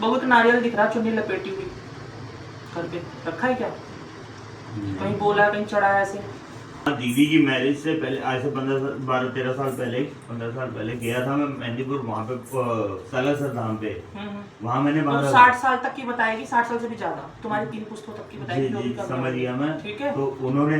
बहुत नारियल दिख रहा, चुन्नी लपेटी हुई घर पे रखा है क्या? कहीं बोला कहीं चढ़ा है ऐसे? दीदी की मैरिज से पहले, आज से 12-13 साल पहले, 15 साल पहले गया था मैं मेहंदीपुर, वहाँ पे सालासर धाम पे, वहाँ मैंने तो बांधा 60 साल तक की बताएगी, 60 साल से भी ज्यादा, तुम्हारी 3 पुस्तकों तक की जी बताएगी। जी समझ गया मैं। ठीक है, तो उन्होंने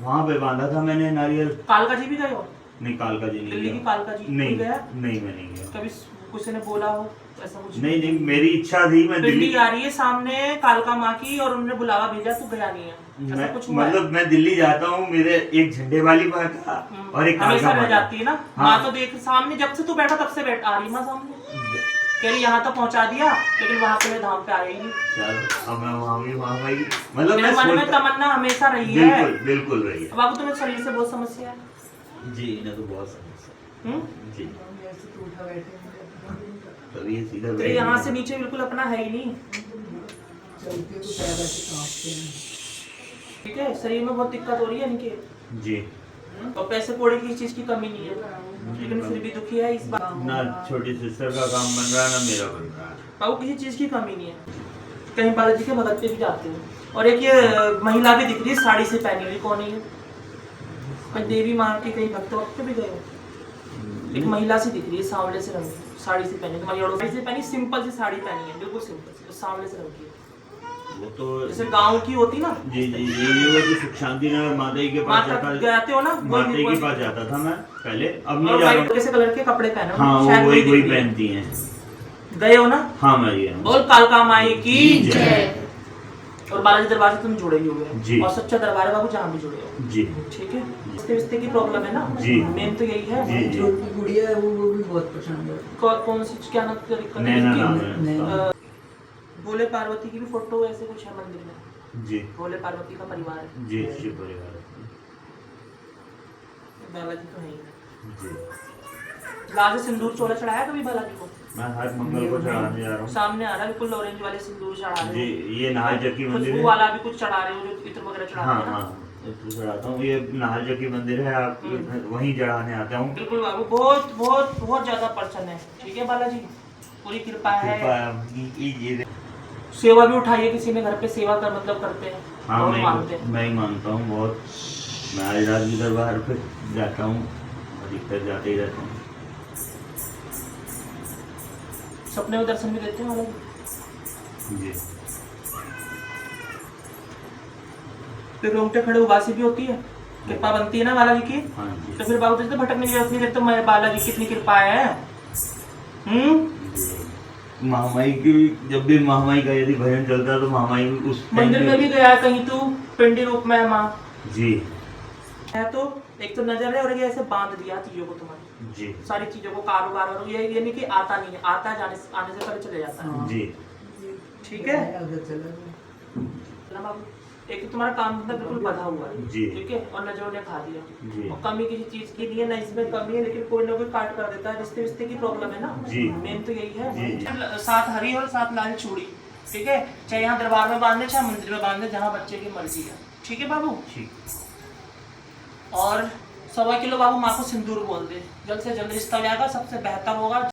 वहाँ पे बांधा था मैंने नारियल। कालका जी भी गए हो? नहीं कालका जी नहीं दिल्ली की गया। कालका जी नहीं गया? नहीं मैं नहीं गया। कभी किसी ने बोला हो ऐसा कुछ? नहीं नहीं मेरी इच्छा थी, मैं पिंडी दिल्ली आ रही है सामने कालका माँ की और उन्होंने बुलावा भेजा, तू गया नहीं है, ऐसा कुछ हुआ है? मतलब मैं दिल्ली जाता हूँ, मेरे एक झंडे वाली माँ था और एक हमेशा कालका रह माँ जाती है ना हाँ। माँ, तो देख सामने जब से तू बैठा तब से बैठ आ रही माँ सामने, कह रही यहाँ तक पहुँचा दिया, लेकिन वहाँ पे मैं धाम पे आई नहीं। चलो अब मैं वहाँ भी वहाँ भाई, मतलब मेरे मन में तमन्ना हमेशा रही है। बिल्कुल बिल्कुल रही है। बाबू तुम्हें शरीर से बहुत समस्या है? जी इन्हें तो बहुत समस्या जी। तभी ये सीधा तो यहाँ से नीचे बिल्कुल अपना है ही नहीं। ठीक है, शरीर में बहुत दिक्कत हो रही है इनके जी। और पैसे कौड़ी की चीज की कमी नहीं है, लेकिन फिर भी दुखी है इस बात। ना छोटी सिस्टर का काम बन रहा है ना मेरा बन रहा है। बाबू किसी चीज की कमी नहीं है। कहीं बालाजी के भगत पे भी जाते हो। और एक ये महिला भी दिख रही है साड़ी से पहनी हुई, कौन है ये? कहीं देवी माँ के कहीं भक्त वक्त पे भी गए हो? एक महिला सी दिख रही है सांवले से रंग की, साड़ी से पहनी, तुम्हारी साड़ी से पहनी, सिंपल सी साड़ी पहनी है, बिल्कुल सिंपल सी, सांवले से रंग की। वो तो जैसे गांव की होती ना। जी जी ये वो जो सुख शांति नगर माता जी के पास माता जाता जाते हो ना, माता जी के पास जाता था मैं पहले, अब नहीं और जा रहा व्हाइट कैसे कलर के कपड़े पहने हो? हाँ शायद वो वही दिख वही रही है। पहनती हैं। गए हो ना? हाँ मैं गया हूँ। बोल कालका माई की जय। जय। और बालाजी दरबार से तुम जुड़े ही हो जी। और सच्चा दरबार है बाबू, जहाँ भी जुड़े हो। जी ठीक है, रिश्ते की प्रॉब्लम है ना? जी। मेन तो यही है। जी जी जो की गुड़िया है वो भी बहुत पसंद है। कौन सी क्या नाम की दिक्कत है नैना इसकी? नाम है उसका। भोले पार्वती की भी फोटो ऐसे कुछ है मंदिर में। जी भोले पार्वती का परिवार है। जी शिव परिवार बालाजी तो है ही। जी। लाल से सिंदूर चोला चढ़ाया कभी बालाजी को? मैं हर मंगल को चढ़ाने जा रहा हूँ। सामने आ रहा है बिल्कुल ऑरेंज वाले सिंदूर चढ़ा रहे जी हो। ये नाहर जकी मंदिर खुशबू है। वाला भी कुछ चढ़ा रहे हो, जो इत्र वगैरह चढ़ाते हाँ हैं ना? हाँ तो चढ़ाता हूँ, ये नाहर जकी मंदिर है, आप वहीं चढ़ाने आता हूँ। बिल्कुल बाबू, बहुत बहुत बहुत ज्यादा प्रसन्न है। ठीक है बालाजी, पूरी कृपा है। ये सेवा भी उठाइए, किसी ने घर पे सेवा कर मतलब करते हैं, हाँ बहुत मानते हैं। मैं ही मानता हूँ बहुत। मैं आज रात की दरबार पे जाता हूँ, अधिकतर जाते ही रहता हूँ। सपने में दर्शन भी देते हैं बालाजी? जी फिर रोंगटे खड़े उबासी भी होती है, कृपा बनती है ना बालाजी की। हाँ जी तो फिर बाबू जैसे भटकने की जरूरत नहीं, तो मैं बालाजी की कितनी कृपा है। महामाई की, जब भी महामाई का यदि भजन चलता है तो महामाई उस मंदिर में भी गया कहीं तू, पिंडी रूप में है माँ जी है। तो एक तो नजर है और ये ऐसे बांध दिया चीजों को, तुम्हारी जी सारी चीजों को, कारोबार और ये नहीं कि आता नहीं है, आता है आने से पहले चले जाता है। जी ठीक है अगर चला ना बाबू, एक तो तुम्हारा काम धंधा बिल्कुल बंधा हुआ है। जी। ठीक है, और नजरों ने खा जी। दिया, और कमी किसी चीज की नहीं है ना, इसमें कमी है, लेकिन कोई ना कोई काट कर देता है। रिश्ते विश्ते की प्रॉब्लम है ना? जी। मेन तो यही है। जी। साथ हरी और साथ लाल चूड़ी, ठीक है, चाहे यहाँ दरबार में बांधे चाहे मंदिर में बांधे, जहाँ बच्चे की मर्जी है। ठीक है बाबू? ठीक। और 1.25 किलो बाबू माँ को सिंदूर बोल दे, जल्द से जल्द रिश्ता हो जाएगा, सबसे बेहतर होगा।